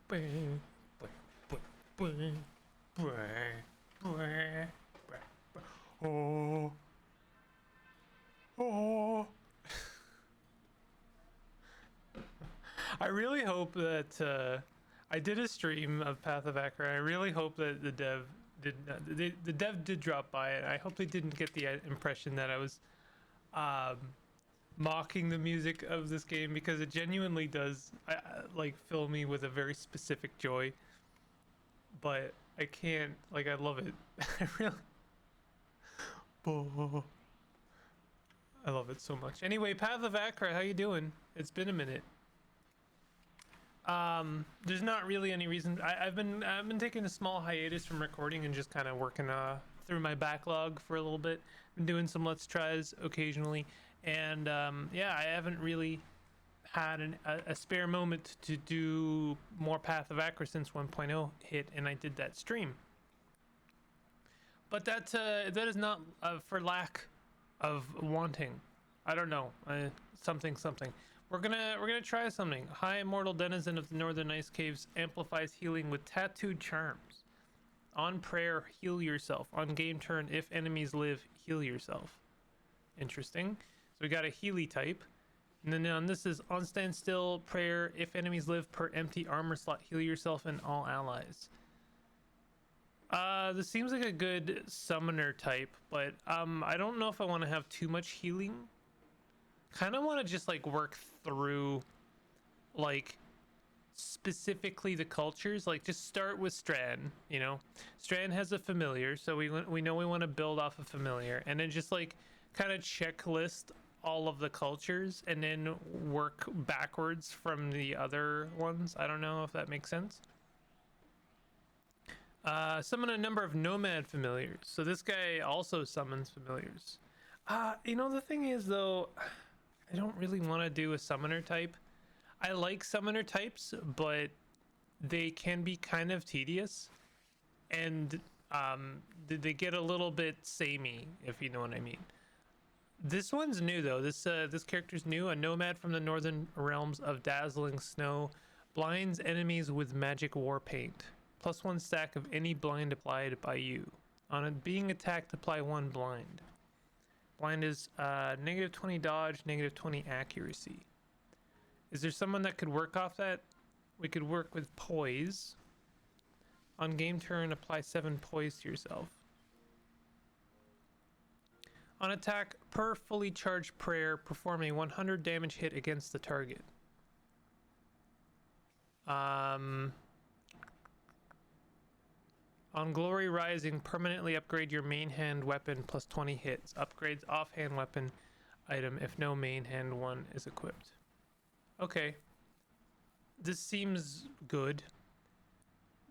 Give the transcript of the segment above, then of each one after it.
Oh. Oh. I really hope that I did a stream of Path of Achra. I really hope that the dev did drop by it. I hope they didn't get the impression that I was mocking the music of this game, because it genuinely does like fill me with a very specific joy. But I can't, like, I love it. I really, oh, I love it so much. Anyway, Path of Achra, how you doing? It's been a minute. There's not really any reason. I've been taking a small hiatus from recording and just kind of working through my backlog for a little bit. Been doing some let's tries occasionally, and yeah, I haven't really had a spare moment to do more Path of Achra since 1.0 hit, and I did that stream. But that is not for lack of wanting. I don't know, something. We're gonna try something. High immortal denizen of the northern ice caves amplifies healing with tattooed charms. On prayer, heal yourself. On game turn, if enemies live, heal yourself. Interesting. So we got a Healy type. And then on this is on standstill, prayer, if enemies live per empty armor slot, heal yourself and all allies. This seems like a good summoner type, but I don't know if I want to have too much healing. Kind of want to just like work through like specifically the cultures. Like just start with Strand, you know. Strand has a familiar, so we know we want to build off a familiar, and then just like kind of checklist all of the cultures and then work backwards from the other ones. I don't know if that makes sense. Summon a number of nomad familiars. So this guy also summons familiars. You know, the thing is though, I don't really want to do a summoner type. I like summoner types, but they can be kind of tedious, and they get a little bit samey, if you know what I mean. This one's new though. This character's new. A nomad from the northern realms of dazzling snow, blinds enemies with magic war paint. +1 stack of any blind applied by you. On being attacked, apply 1 blind. Blind is -20 dodge, -20 accuracy. Is there someone that could work off that? We could work with poise. On game turn, apply 7 poise to yourself. On attack, per fully charged prayer, perform a 100 damage hit against the target. On glory rising, permanently upgrade your main hand weapon +20 hits. Upgrades offhand weapon item if no main hand one is equipped. Okay, this seems good.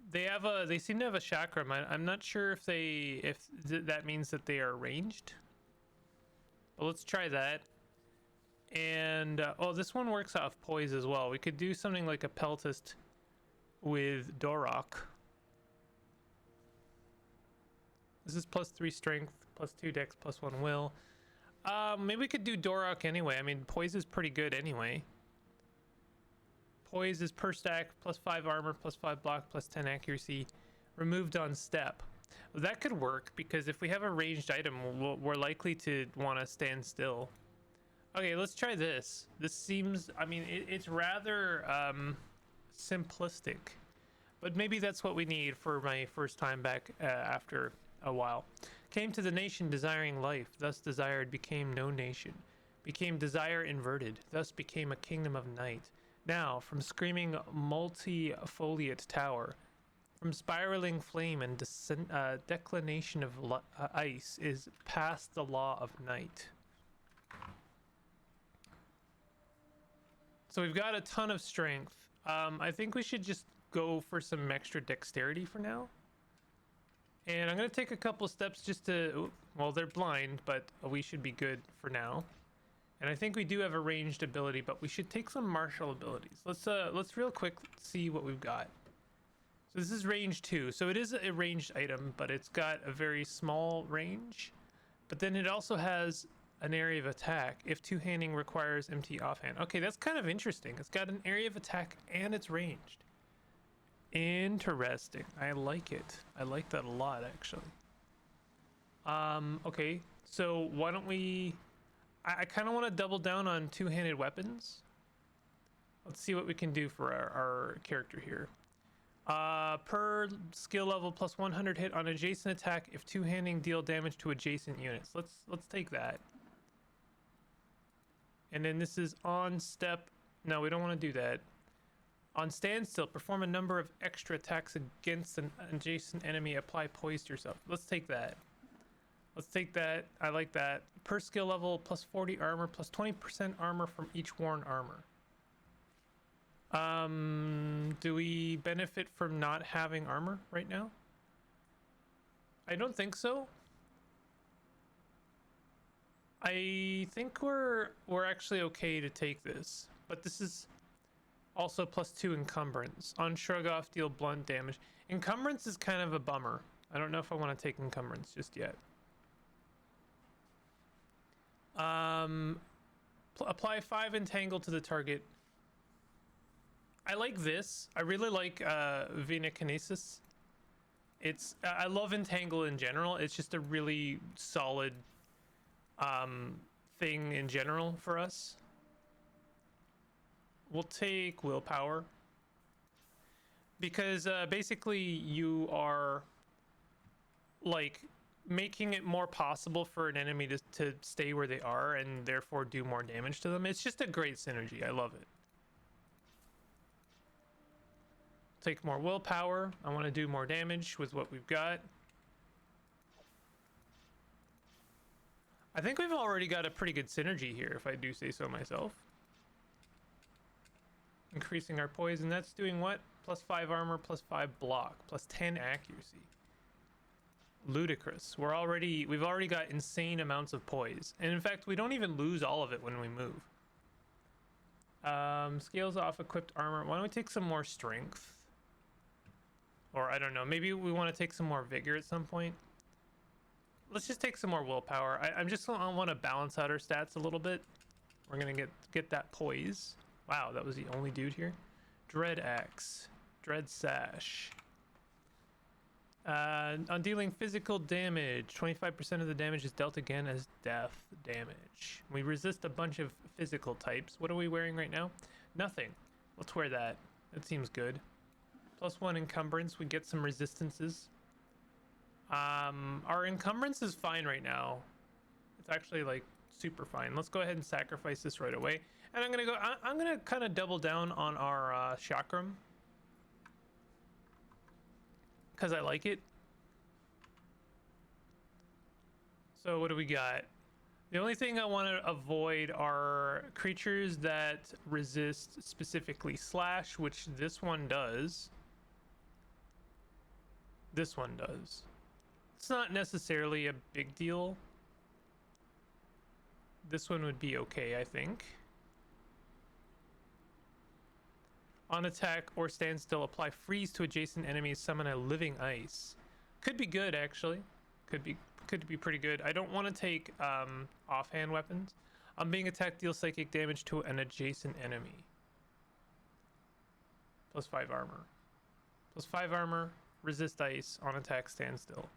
They seem to have a chakram. I'm not sure if that means that they are ranged. But let's try that. And oh, this one works off poise as well. We could do something like a peltist with Dorok. This is +3 strength, +2 dex, +1 will. Maybe we could do Dorok anyway. I mean, poise is pretty good anyway. Poise is per stack, +5 armor, +5 block, +10 accuracy. Removed on step. Well, that could work, because if we have a ranged item, we're likely to want to stand still. Okay, let's try this. This seems, I mean, it's rather simplistic, but maybe that's what we need for my first time back after a while. Came to the nation desiring life, thus desired became no nation. Became desire inverted, thus became a kingdom of night. Now, from screaming multi-foliate tower, from spiraling flame and declination of ice, is past the law of night. So we've got a ton of strength. I think we should just go for some extra dexterity for now. And I'm going to take a couple steps just to, well, they're blind, but we should be good for now. And I think we do have a ranged ability, but we should take some martial abilities. Let's real quick see what we've got. So this is range 2. So it is a ranged item, but it's got a very small range. But then it also has an area of attack if two-handing requires empty offhand. Okay, that's kind of interesting. It's got an area of attack and it's ranged. Interesting. I like it. I like that a lot, actually. Okay, so why don't we... I kind of want to double down on two-handed weapons. Let's see what we can do for our character here. Per skill level plus 100 hit on adjacent attack if two-handing deal damage to adjacent units. Let's take that. And then this is on step. No, we don't want to do that. On standstill, perform a number of extra attacks against an adjacent enemy. Apply poise to yourself. Let's take that. Let's take that. I like that. Per skill level, plus 40 armor, plus 20% armor from each worn armor. Do we benefit from not having armor right now? I don't think so. I think we're actually okay to take this, but this is also plus 2 encumbrance. On shrug off, deal blunt damage. Encumbrance is kind of a bummer. I don't know if I want to take encumbrance just yet. Apply 5 entangle to the target. I like this. I really like Venokinesis. I love entangle in general. It's just a really solid thing in general for us. We'll take willpower because basically you are like making it more possible for an enemy to stay where they are and therefore do more damage to them. It's just a great synergy. I love it. Take more willpower. I want to do more damage with what we've got. I think we've already got a pretty good synergy here, if I do say so myself. Increasing our poison. That's doing what? Plus 5 armor, plus 5 block, plus 10 accuracy. Ludicrous. We've already got insane amounts of poise. And in fact, we don't even lose all of it when we move. Scales off equipped armor. Why don't we take some more strength? Or I don't know, maybe we want to take some more vigor at some point. Let's just take some more willpower. I want to balance out our stats a little bit. We're gonna get that poise. Wow, that was the only dude here. Dread axe, dread sash. On dealing physical damage, 25% of the damage is dealt again as death damage. We resist a bunch of physical types. What are we wearing right now? Nothing. Let's wear that. That seems good. Plus 1 encumbrance. We get some resistances. Our encumbrance is fine right now. It's actually like super fine. Let's go ahead and sacrifice this right away. And I'm gonna kind of double down on our chakram because I like it. So what do we got? The only thing I want to avoid are creatures that resist specifically slash, which this one does. This one does. It's not necessarily a big deal. This one would be okay, I think. On attack or standstill, apply freeze to adjacent enemies, summon a living ice. Could be good, actually. Could be pretty good. I don't want to take offhand weapons. On being attacked, deal psychic damage to an adjacent enemy. Plus 5 armor. Plus 5 armor, resist ice, on attack, standstill.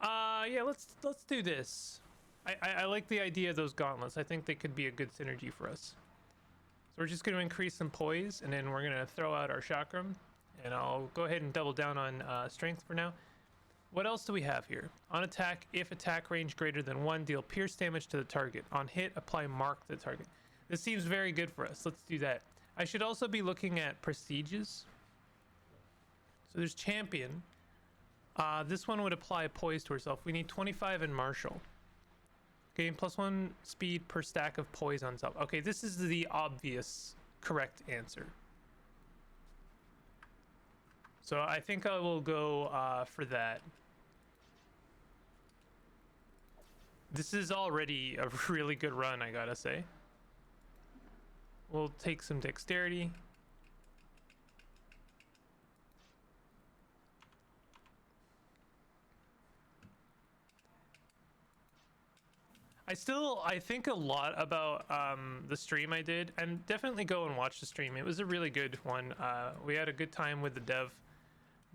Yeah, let's do this. I like the idea of those gauntlets. I think they could be a good synergy for us. So we're just going to increase some poise, and then we're going to throw out our chakram, and I'll go ahead and double down on strength for now. What else do we have here? On attack, if attack range greater than 1, deal pierce damage to the target. On hit, apply mark to the target. This seems very good for us. Let's do that. I should also be looking at prestiges. So there's champion. This one would apply poise to herself. We need 25 in martial. Gain plus 1 speed per stack of poise on top. Okay, this is the obvious correct answer. So I think I will go for that. This is already a really good run, I gotta say. We'll take some dexterity. I think a lot about the stream I did, and definitely go and watch the stream. It was a really good one. We had a good time with the dev.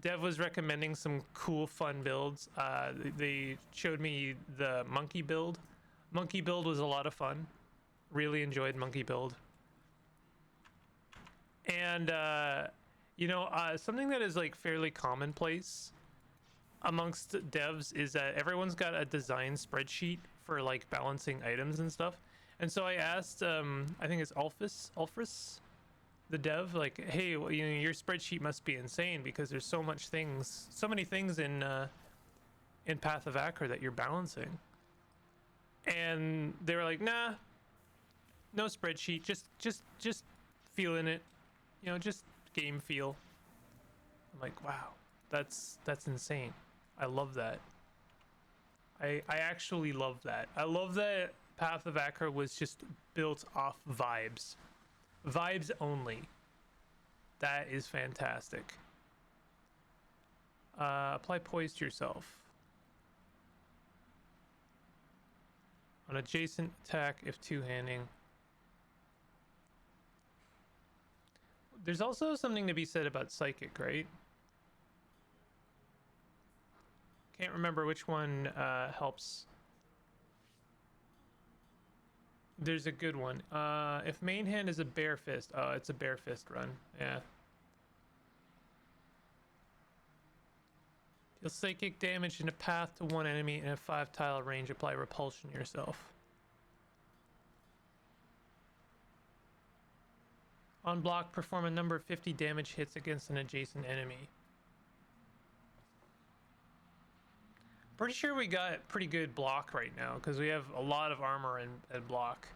Dev was recommending some cool, fun builds. They showed me the monkey build. Monkey build was a lot of fun. Really enjoyed monkey build. And something that is like fairly commonplace amongst devs is that everyone's got a design spreadsheet for like balancing items and stuff. And so I asked, I think it's Alphys, the dev, like, hey, well, your spreadsheet must be insane because there's so many things in Path of Achra that you're balancing. And they were like, nah, no spreadsheet, just feeling it, just game feel. I'm like, wow, that's insane. I love that. I actually love that. I love that Path of Achra was just built off vibes. Vibes only. That is fantastic. Apply poise to yourself. On adjacent attack if two-handing. There's also something to be said about psychic, right? Can't remember which one helps. There's a good one. If main hand is a bare fist. Oh, it's a bare fist run. Yeah. Deal psychic damage in a path to one enemy in a 5-tile range. Apply repulsion yourself. On block, perform a number of 50 damage hits against an adjacent enemy. Pretty sure we got pretty good block right now because we have a lot of armor and block.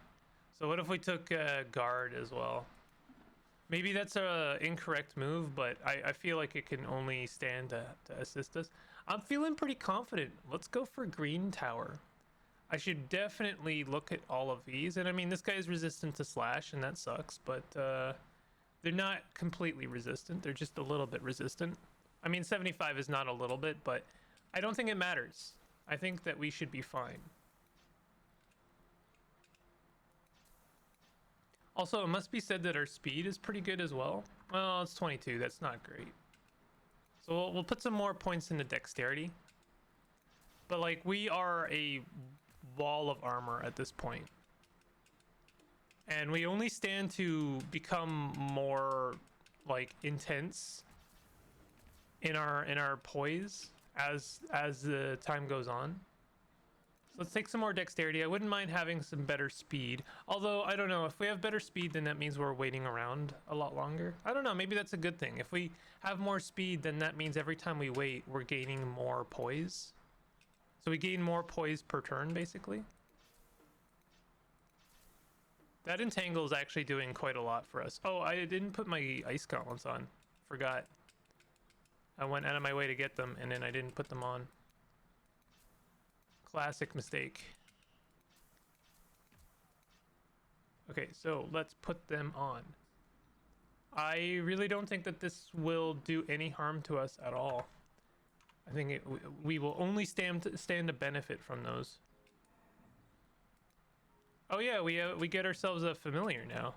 So what if we took guard as well? Maybe that's a incorrect move, but I feel like it can only stand to assist us. I'm feeling pretty confident. Let's go for green tower. I should definitely look at all of these. And I mean, this guy is resistant to slash, and that sucks, but they're not completely resistant. They're just a little bit resistant. I mean, 75 is not a little bit, but I don't think it matters. I think that we should be fine. Also, it must be said that our speed is pretty good as well. Well, it's 22. That's not great. So we'll put some more points into dexterity. But like, we are a wall of armor at this point. And we only stand to become more like intense in our poise as the time goes on. So let's take some more dexterity. I wouldn't mind having some better speed. Although, I don't know, if we have better speed, then that means we're waiting around a lot longer. I don't know, maybe that's a good thing. If we have more speed, then that means every time we wait, we're gaining more poise. So we gain more poise per turn, basically. That entangle is actually doing quite a lot for us. Oh, I didn't put my ice gauntlets on. Forgot. I went out of my way to get them, and then I didn't put them on. Classic mistake. Okay, so let's put them on. I really don't think that this will do any harm to us at all. I think we will only stand to benefit from those. Oh yeah, we get ourselves a familiar now.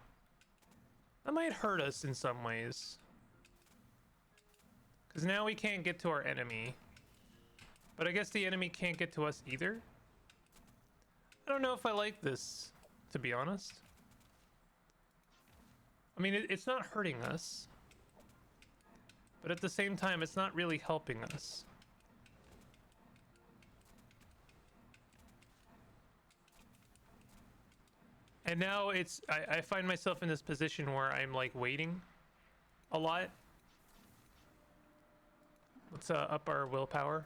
That might hurt us in some ways. Because now we can't get to our enemy. But I guess the enemy can't get to us either. I don't know if I like this, to be honest. I mean, it's not hurting us. But at the same time, it's not really helping us. And now I find myself in this position where I'm like waiting a lot. Let's up our willpower.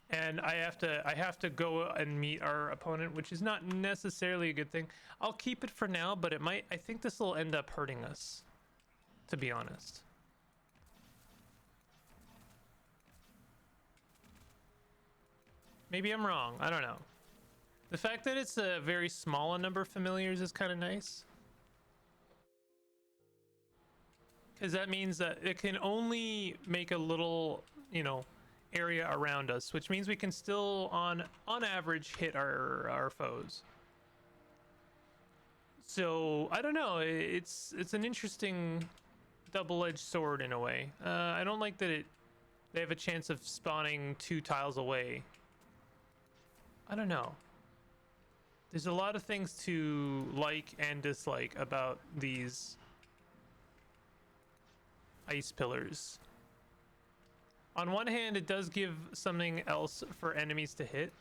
And I have to go and meet our opponent, which is not necessarily a good thing. I'll keep it for now, but I think this will end up hurting us, to be honest. Maybe I'm wrong. I don't know. The fact that it's a very small number of familiars is kind of nice. Because that means that it can only make a little, area around us, which means we can still on average hit our foes. So I don't know, it's an interesting double-edged sword in a way. I don't like that they have a chance of spawning 2 tiles away. I don't know. There's a lot of things to like and dislike about these ice pillars. On one hand, it does give something else for enemies to hit.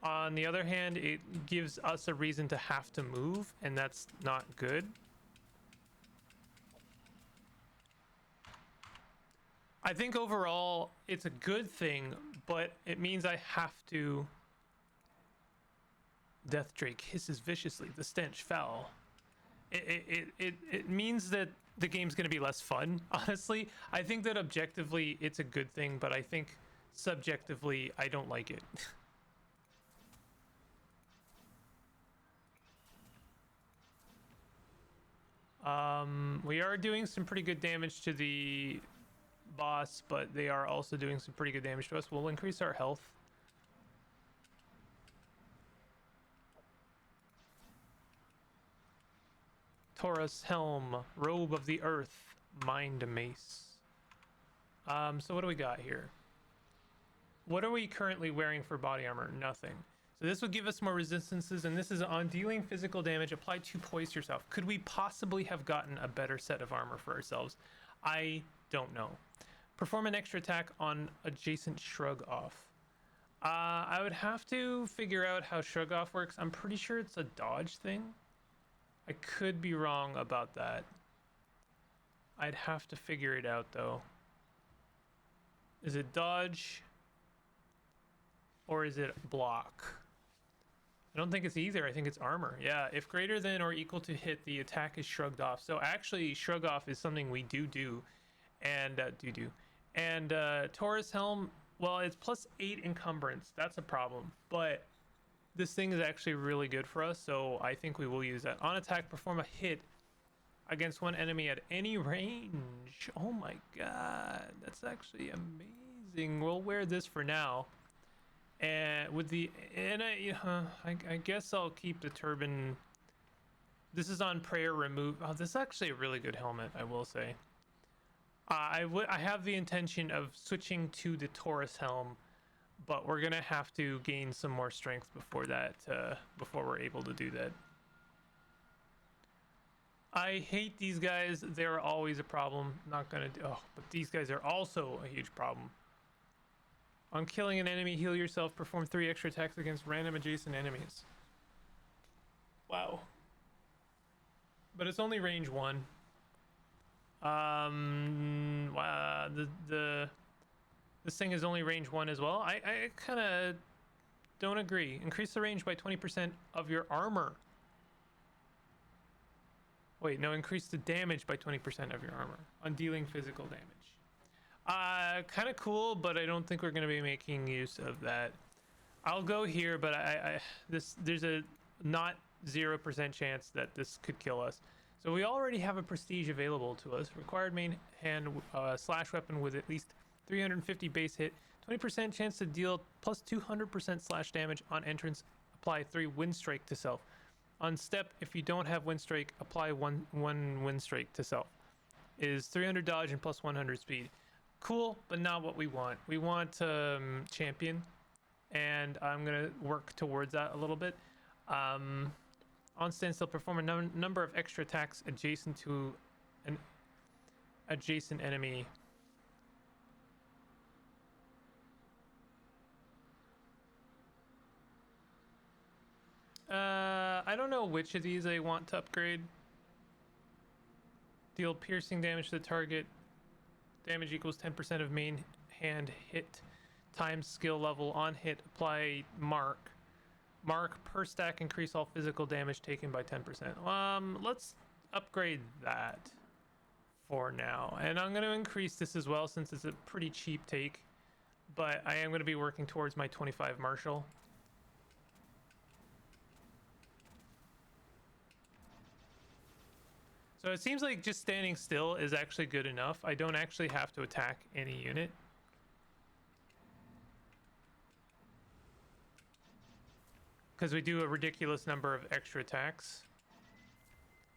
On the other hand, it gives us a reason to have to move, and that's not good. I think overall it's a good thing, but it means I have to. Death Drake hisses viciously, the stench foul. It means that the game's going to be less fun, honestly. I think that objectively it's a good thing, but I think subjectively I don't like it. We are doing some pretty good damage to the boss, but they are also doing some pretty good damage to us. We'll increase our health. Taurus helm, robe of the earth, mind mace. So what do we got here? What are we currently wearing for body armor? Nothing. So this would give us more resistances, and this is on dealing physical damage. Apply 2 poise yourself. Could we possibly have gotten a better set of armor for ourselves? I don't know. Perform an extra attack on adjacent shrug off. I would have to figure out how shrug off works. I'm pretty sure it's a dodge thing. I could be wrong about that. I'd have to figure it out though. Is it dodge or is it block? I don't think it's either. I think it's armor. Yeah, if greater than or equal to hit, the attack is shrugged off. So actually, shrug off is something we do, and And Taurus helm, well, it's +8 encumbrance. That's a problem, but this thing is actually really good for us, so I think we will use that. On attack, perform a hit against one enemy at any range. Oh my god, that's actually amazing. We'll wear this for now. And with the I guess I'll keep the turban. This is on prayer remove. Oh, this is actually a really good helmet, I will say. I have the intention of switching to the Taurus helm, but we're gonna have to gain some more strength before that, before we're able to do that. I hate these guys. They're always a problem. Not gonna do. Oh, but these guys are also a huge problem. On killing an enemy, heal yourself. Perform 3 extra attacks against random adjacent enemies. Wow. But it's only range 1. Wow. This thing is only range 1 as well. I kind of don't agree. Increase the range by 20% of your armor. Wait, no, increase the damage by 20% of your armor on dealing physical damage. Kind of cool, but I don't think we're going to be making use of that. I'll go here, but there's a not 0% chance that this could kill us. So we already have a prestige available to us. Required main hand slash weapon with at least 350 base hit, 20% chance to deal plus 200% slash damage on entrance. Apply 3 wind strike to self. On step, if you don't have wind strike, apply one wind strike to self. Is 300 dodge and plus 100 speed. Cool, but not what we want. We want champion, and I'm gonna work towards that a little bit. On standstill, perform a number of extra attacks adjacent to an adjacent enemy. I don't know which of these I want to upgrade. Deal piercing damage to the target. Damage equals 10% of main hand hit times skill level. On hit, apply mark. Mark per stack, increase all physical damage taken by 10%. Let's upgrade that for now. And I'm going to increase this as well since it's a pretty cheap take. But I am going to be working towards my 25 martial. So it seems like just standing still is actually good enough. I don't actually have to attack any unit. because we do a ridiculous number of extra attacks.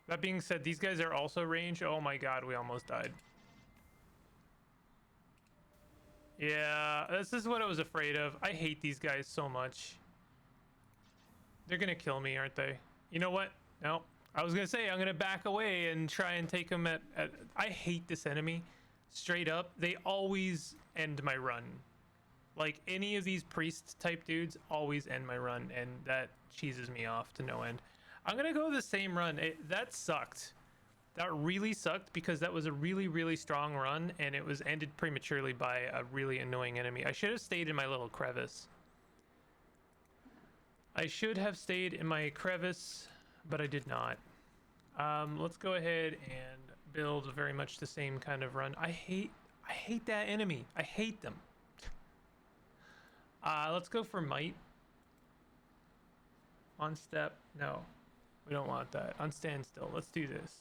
That being said, these guys are also ranged. Oh my god, we almost died. Yeah, this is what I was afraid of. I hate these guys so much. They're gonna kill me, aren't they? You know what? No. I was gonna say, I'm gonna back away and try and take them at... I hate this enemy. Straight up. They always end my run. Like, any of these priest type dudes always end my run, and that cheeses me off to no end. I'm gonna go the same run. That sucked. That really sucked because that was a really, really strong run, and it was ended prematurely by a really annoying enemy. I should have stayed in my little crevice. I should have stayed in my crevice, but I did not. Let's go ahead and build very much the same kind of run. I hate that enemy. I hate them. Let's go for might. On step. No, we don't want that. On standstill. Let's do this.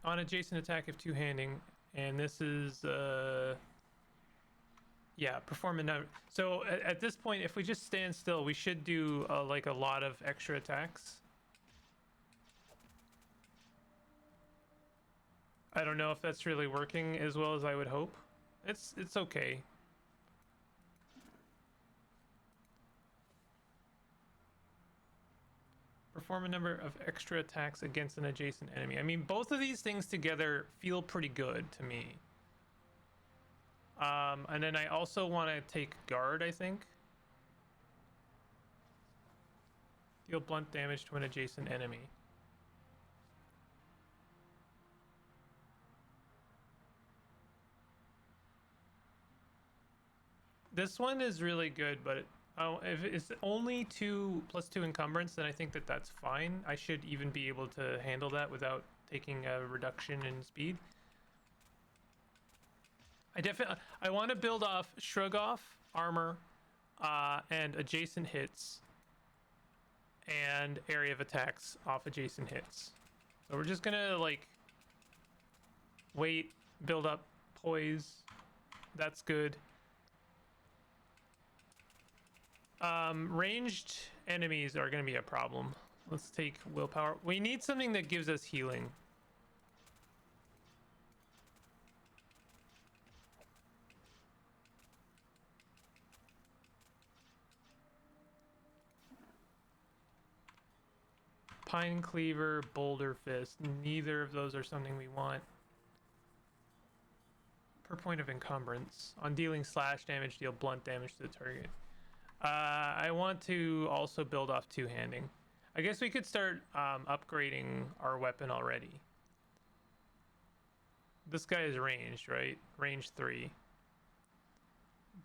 On adjacent attack if two-handing, and this is yeah, perform a number. So at this point, if we just stand still, we should do like a lot of extra attacks. I don't know if that's really working as well as I would hope. It's okay. Perform a number of extra attacks against an adjacent enemy. I mean, both of these things together feel pretty good to me. And then I also want to take guard, I think. Deal blunt damage to an adjacent enemy. This one is really good, but if it's only 2+2 encumbrance, then I think that that's fine. I should even be able to handle that without taking a reduction in speed. I want to build off shrug off armor and adjacent hits and area of attacks off adjacent hits. So we're just gonna like wait, build up poise. That's good. Ranged enemies are going to be a problem. Let's take willpower. We need something that gives us healing. Pine Cleaver, Boulder Fist. Neither of those are something we want. Per point of encumbrance. On dealing slash damage, deal blunt damage to the target. I want to also build off two-handing. I guess we could start upgrading our weapon already. This guy is ranged, right? Range 3.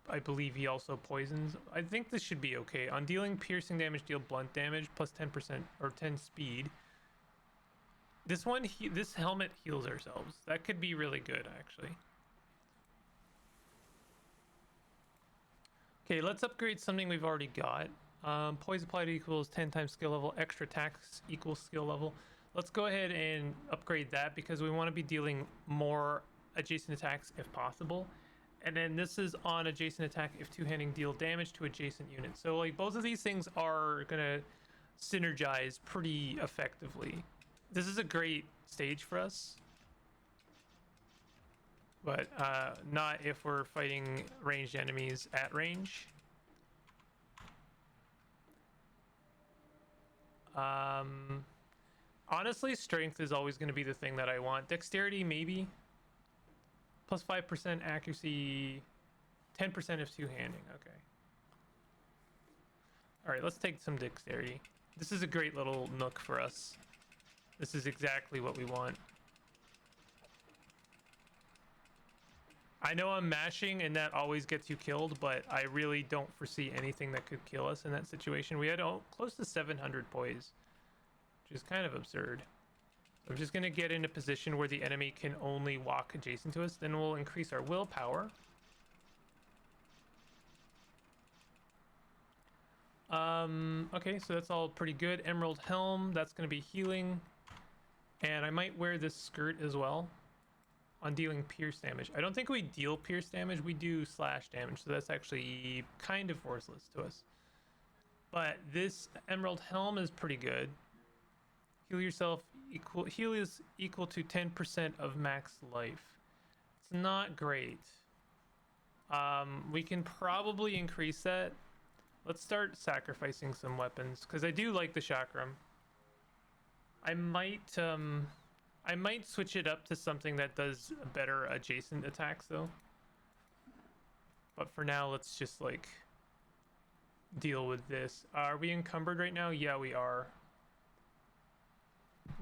I believe he also poisons. I think this should be okay. On dealing piercing damage, deal blunt damage plus 10% or 10 speed. This one, this helmet heals ourselves. That could be really good, actually. Okay, let's upgrade something we've already got. Poise applied equals 10 times skill level. Extra attacks equals skill level. Let's go ahead and upgrade that because we want to be dealing more adjacent attacks if possible. And then this is on adjacent attack if two-handing deal damage to adjacent units. So like both of these things are gonna synergize pretty effectively. This is a great stage for us. But not if we're fighting ranged enemies at range. Honestly, strength is always going to be the thing that I want. Dexterity, maybe. Plus 5% accuracy, 10% if two-handing. Okay. All right, let's take some dexterity. This is a great little nook for us. This is exactly what we want. I know I'm mashing and that always gets you killed, but I really don't foresee anything that could kill us in that situation. We had close to 700 poise, which is kind of absurd. So I'm just going to get in a position where the enemy can only walk adjacent to us. Then we'll increase our willpower. Okay, so that's all pretty good. Emerald Helm, that's going to be healing. And I might wear this skirt as well. on dealing pierce damage. I don't think we deal pierce damage, we do slash damage, so that's actually kind of worthless to us. But this Emerald Helm is pretty good. Heal yourself heal is equal to 10% of max life. It's not great. We can probably increase that. Let's start sacrificing some weapons because I do like the chakram. I might switch it up to something that does better adjacent attacks though. But for now, let's just like deal with this. Are we encumbered right now? Yeah, we are.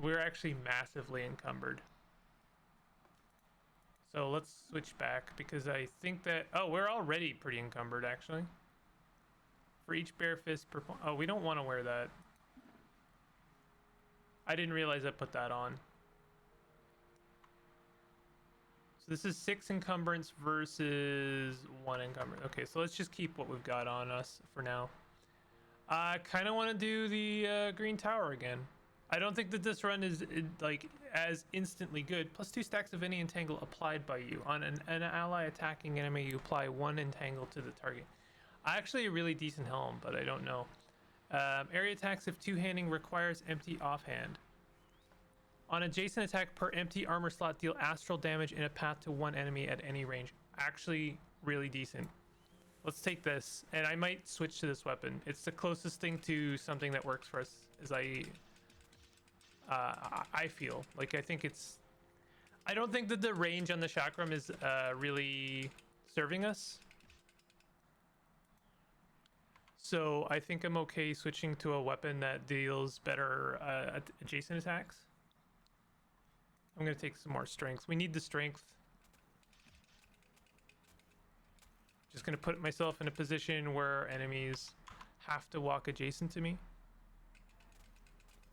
We're actually massively encumbered. So let's switch back because I think that, oh, we're already pretty encumbered actually. For each bare fist per, oh, we don't want to wear that. I didn't realize I put that on. So this is 6 encumbrance versus 1 encumbrance. Okay, so let's just keep what we've got on us for now. I kind of want to do the green tower again. I don't think that this run is like as instantly good. Plus 2 stacks of any entangle applied by you. On an ally attacking enemy, you apply 1 entangle to the target. Actually a really decent helm, but I don't know. Area attacks if two-handing requires empty offhand. On adjacent attack per empty armor slot, deal astral damage in a path to 1 enemy at any range. Actually really decent. Let's take this, and I might switch to this weapon. It's the closest thing to something that works for us, as I feel. Like, I think it's... I don't think that the range on the chakram is really serving us. So I think I'm okay switching to a weapon that deals better adjacent attacks. I'm going to take some more strength. We need the strength. Just going to put myself in a position where enemies have to walk adjacent to me.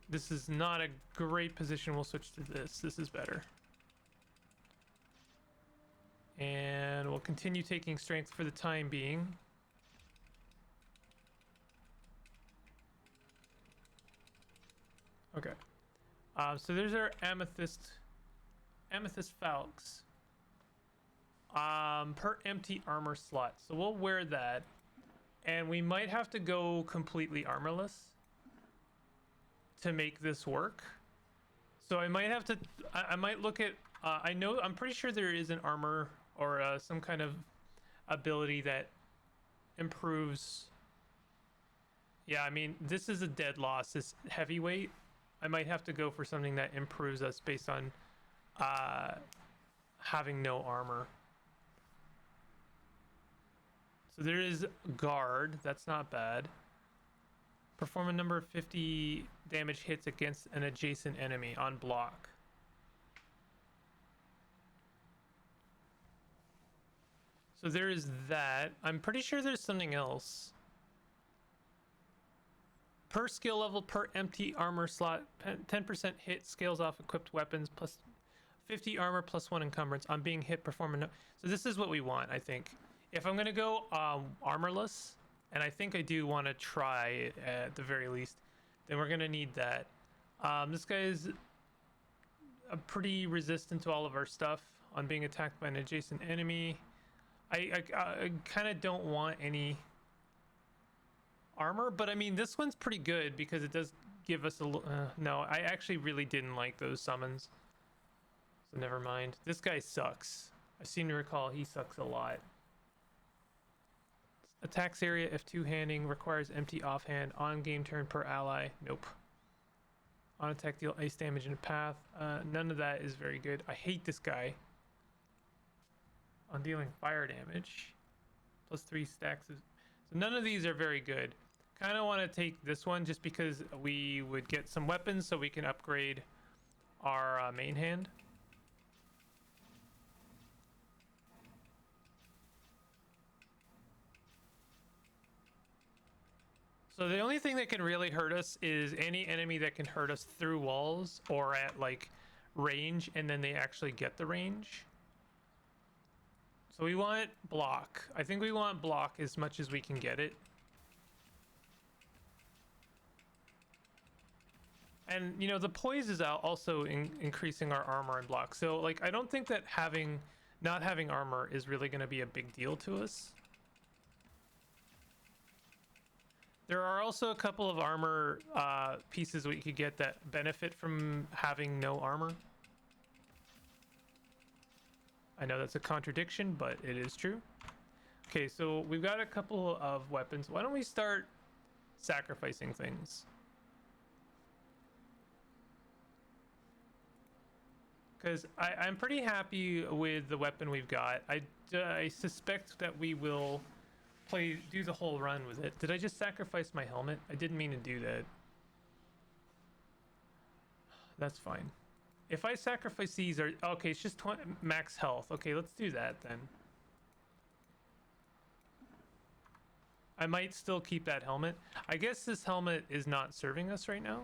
This is not a great position. We'll switch to this. This is better. And we'll continue taking strength for the time being. Okay. So there's our amethyst falx. Per empty armor slot. So we'll wear that. And we might have to go completely armorless to make this work. So I might have to, I might look at, I'm pretty sure there is an armor or some kind of ability that improves. Yeah, I mean, this is a dead loss, this heavyweight. I might have to go for something that improves us based on having no armor. So there is guard, that's not bad. Perform a number of 50 damage hits against an adjacent enemy on block. So there is that. I'm pretty sure there's something else. Per skill level, per empty armor slot, 10% hit scales off equipped weapons, plus 50 armor, plus 1 encumbrance. On being hit, perform a no. So this is what we want, I think. If I'm going to go armorless, and I think I do want to try it at the very least, then we're going to need that. This guy is pretty resistant to all of our stuff on being attacked by an adjacent enemy. I kind of don't want any armor, but I mean, this one's pretty good because it does give us a no, I actually really didn't like those summons, so never mind. This guy sucks. I seem to recall he sucks a lot. Attacks area if two-handing, requires empty offhand, on game turn per ally. Nope. On attack, deal ice damage in a path. None of that is very good. I hate this guy. On dealing fire damage, plus 3 stacks of... So none of these are very good. Kind of want to take this one just because we would get some weapons so we can upgrade our main hand. So the only thing that can really hurt us is any enemy that can hurt us through walls or at like range, and then they actually get the range. So we want block. I think we want block as much as we can get it. And you know, the poise is out also increasing our armor and block. So like, I don't think that not having armor is really going to be a big deal to us. There are also a couple of armor pieces we could get that benefit from having no armor. I know that's a contradiction, but it is true. Okay, so we've got a couple of weapons. Why don't we start sacrificing things? Because I'm pretty happy with the weapon we've got. I suspect that we will do the whole run with it. Did I just sacrifice my helmet? I didn't mean to do that. That's fine. If I sacrifice these, okay, it's just max health. Okay, let's do that then. I might still keep that helmet. I guess this helmet is not serving us right now.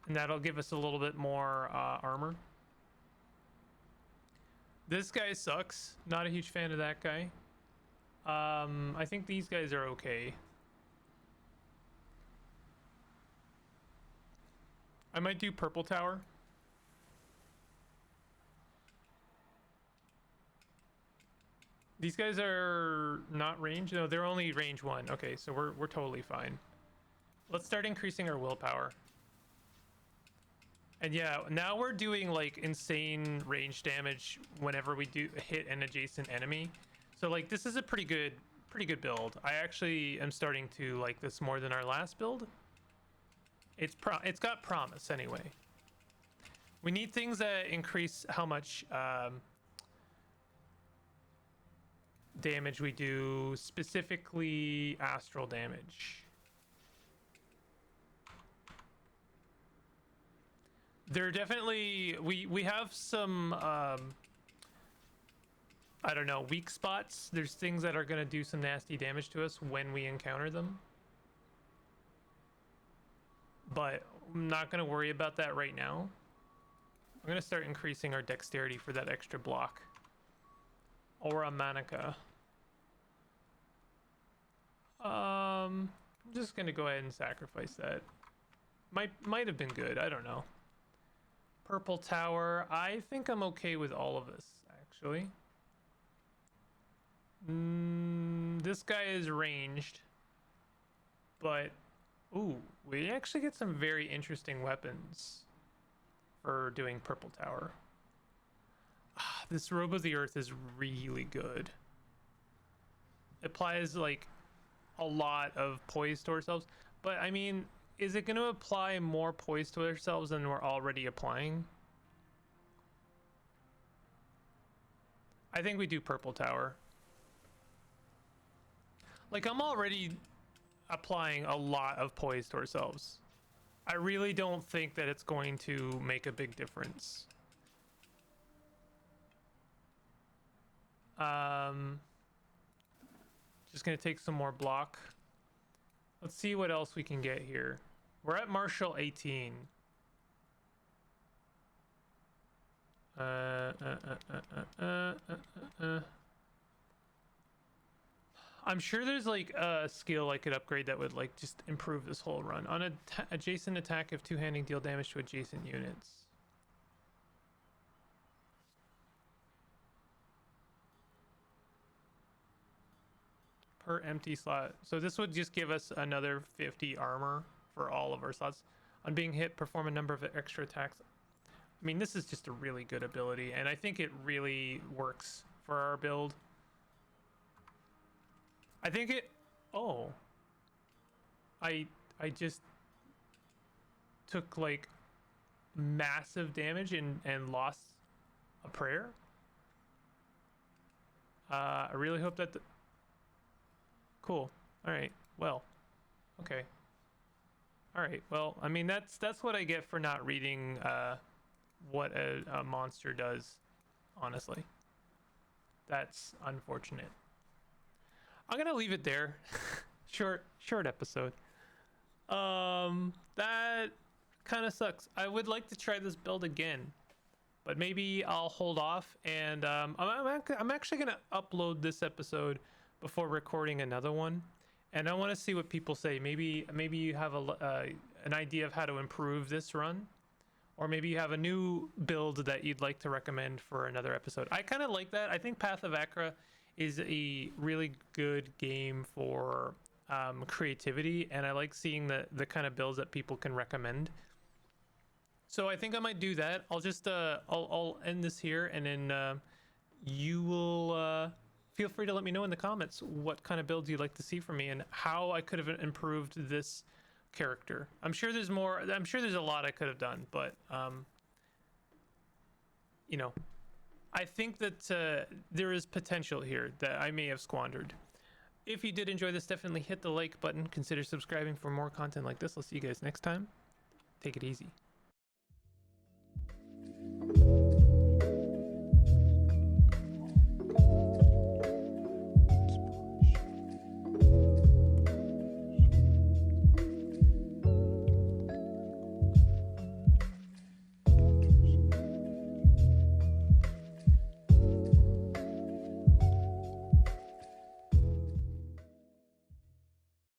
And that'll give us a little bit more armor. This guy sucks. Not a huge fan of that guy. I think these guys are okay. I might do purple tower. These guys are not range. No, they're only range 1. Okay, so we're totally fine. Let's start increasing our willpower. And yeah, now we're doing like insane range damage whenever we do hit an adjacent enemy. So like this is a pretty good build. I actually am starting to like this more than our last build. It's got promise anyway. We need things that increase how much damage we do, specifically astral damage. There definitely we have some I don't know, weak spots. There's things that are going to do some nasty damage to us when we encounter them. But I'm not going to worry about that right now. I'm going to start increasing our dexterity for that extra block. Aura Manica. I'm just going to go ahead and sacrifice that. Might have been good. I don't know. Purple tower. I think I'm okay with all of this, actually. This guy is ranged. But, ooh, we actually get some very interesting weapons for doing purple tower. This Robe of the Earth is really good. It applies, like, a lot of poise to ourselves. But, I mean, is it going to apply more poise to ourselves than we're already applying? I think we do purple tower. Like, I'm already applying a lot of poise to ourselves. I really don't think that it's going to make a big difference. Just gonna take some more block. Let's see what else we can get here. We're at Martial 18. I'm sure there's like a skill I could upgrade that would like just improve this whole run. On an adjacent attack, if two-handing, deal damage to adjacent units. Per empty slot. So this would just give us another 50 armor for all of our slots. On being hit, perform a number of extra attacks. I mean, this is just a really good ability, and I think it really works for our build. I think it... Oh. I just took, like, massive damage and lost a prayer. I really hope that... Cool. All right. Well. Okay. All right. Well, I mean, that's what I get for not reading what a monster does, honestly. That's unfortunate. I'm going to leave it there. Short episode. That kind of sucks. I would like to try this build again, but maybe I'll hold off, and I'm actually going to upload this episode before recording another one, and I want to see what people say. Maybe you have an idea of how to improve this run, or maybe you have a new build that you'd like to recommend for another episode. I kind of like that. I think Path of Achra is a really good game for creativity, and I like seeing the kind of builds that people can recommend. So I think I might do that. I'll just I'll end this here, and then you will feel free to let me know in the comments what kind of builds you'd like to see from me and how I could have improved this character. I'm sure there's more. I'm sure there's a lot I could have done, but you know, I think that there is potential here that I may have squandered. If you did enjoy this, definitely hit the like button. Consider subscribing for more content like this. I'll see you guys next time. Take it easy.